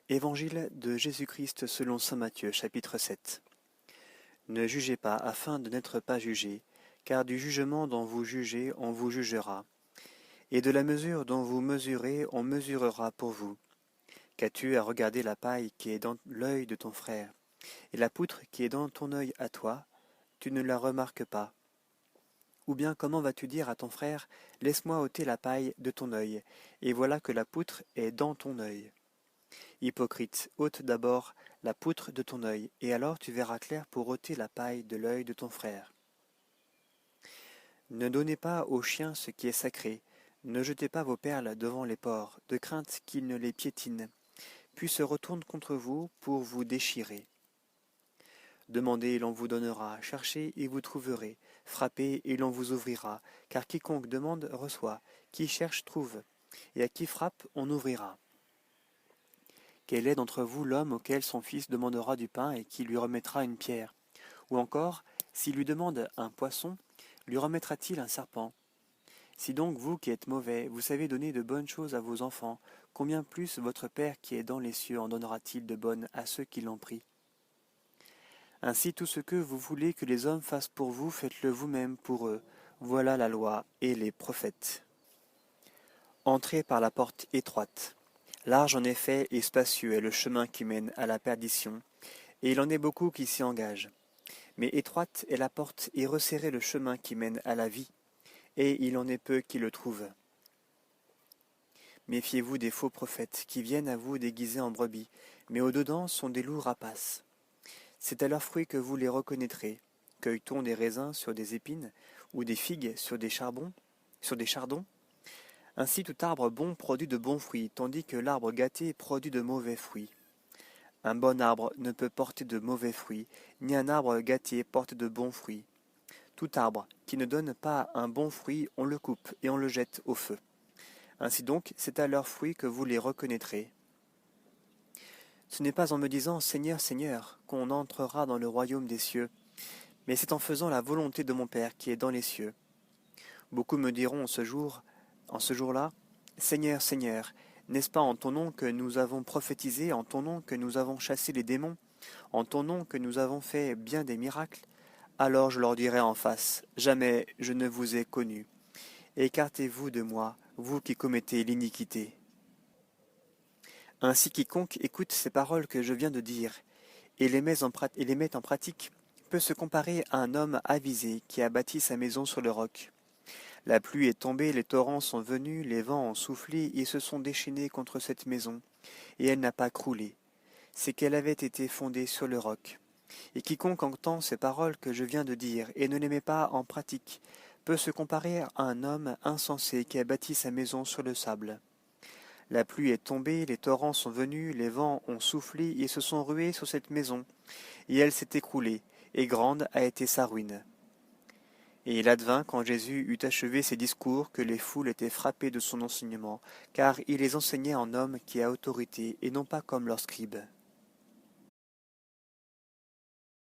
Évangile de Jésus-Christ selon saint Matthieu, chapitre 7. Ne jugez pas afin de n'être pas jugés, car du jugement dont vous jugez, on vous jugera. Et de la mesure dont vous mesurez, on mesurera pour vous. Qu'as-tu à regarder la paille qui est dans l'œil de ton frère, et la poutre qui est dans ton œil à toi, tu ne la remarques pas? Ou bien comment vas-tu dire à ton frère, laisse-moi ôter la paille de ton œil, et voilà que la poutre est dans ton œil? Hypocrite, ôte d'abord la poutre de ton œil, et alors tu verras clair pour ôter la paille de l'œil de ton frère. Ne donnez pas aux chiens ce qui est sacré, ne jetez pas vos perles devant les porcs, de crainte qu'ils ne les piétinent, puis se retournent contre vous pour vous déchirer. Demandez et l'on vous donnera, cherchez et vous trouverez, frappez et l'on vous ouvrira, car quiconque demande reçoit, qui cherche trouve, et à qui frappe on ouvrira. Quel est d'entre vous l'homme auquel son fils demandera du pain et qui lui remettra une pierre? Ou encore, s'il lui demande un poisson, lui remettra-t-il un serpent? Si donc vous qui êtes mauvais, vous savez donner de bonnes choses à vos enfants, combien plus votre Père qui est dans les cieux en donnera-t-il de bonnes à ceux qui l'ont pris? Ainsi tout ce que vous voulez que les hommes fassent pour vous, faites-le vous-même pour eux. Voilà la loi et les prophètes. Entrez par la porte étroite. Large en effet et spacieux est le chemin qui mène à la perdition, et il en est beaucoup qui s'y engagent. Mais étroite est la porte et resserré le chemin qui mène à la vie, et il en est peu qui le trouvent. Méfiez-vous des faux prophètes qui viennent à vous déguisés en brebis, mais au-dedans sont des loups rapaces. C'est à leurs fruits que vous les reconnaîtrez. Cueille-t-on des raisins sur des épines, ou des figues sur des chardons? Ainsi tout arbre bon produit de bons fruits, tandis que l'arbre gâté produit de mauvais fruits. Un bon arbre ne peut porter de mauvais fruits, ni un arbre gâté porte de bons fruits. Tout arbre qui ne donne pas un bon fruit, on le coupe et on le jette au feu. Ainsi donc, c'est à leurs fruits que vous les reconnaîtrez. Ce n'est pas en me disant Seigneur, Seigneur, qu'on entrera dans le royaume des cieux, mais c'est en faisant la volonté de mon Père qui est dans les cieux. Beaucoup me diront en ce jour-là, Seigneur, Seigneur, n'est-ce pas en ton nom que nous avons prophétisé, en ton nom que nous avons chassé les démons, en ton nom que nous avons fait bien des miracles? Alors je leur dirai en face, jamais je ne vous ai connus. Écartez-vous de moi, vous qui commettez l'iniquité. Ainsi quiconque écoute ces paroles que je viens de dire, et les met en pratique, peut se comparer à un homme avisé qui a bâti sa maison sur le roc. La pluie est tombée, les torrents sont venus, les vents ont soufflé et se sont déchaînés contre cette maison, et elle n'a pas croulé. C'est qu'elle avait été fondée sur le roc. Et quiconque entend ces paroles que je viens de dire et ne les met pas en pratique, peut se comparer à un homme insensé qui a bâti sa maison sur le sable. La pluie est tombée, les torrents sont venus, les vents ont soufflé et se sont rués sur cette maison, et elle s'est écroulée, et grande a été sa ruine. Et il advint, quand Jésus eut achevé ses discours, que les foules étaient frappées de son enseignement, car il les enseignait en homme qui a autorité, et non pas comme leurs scribes.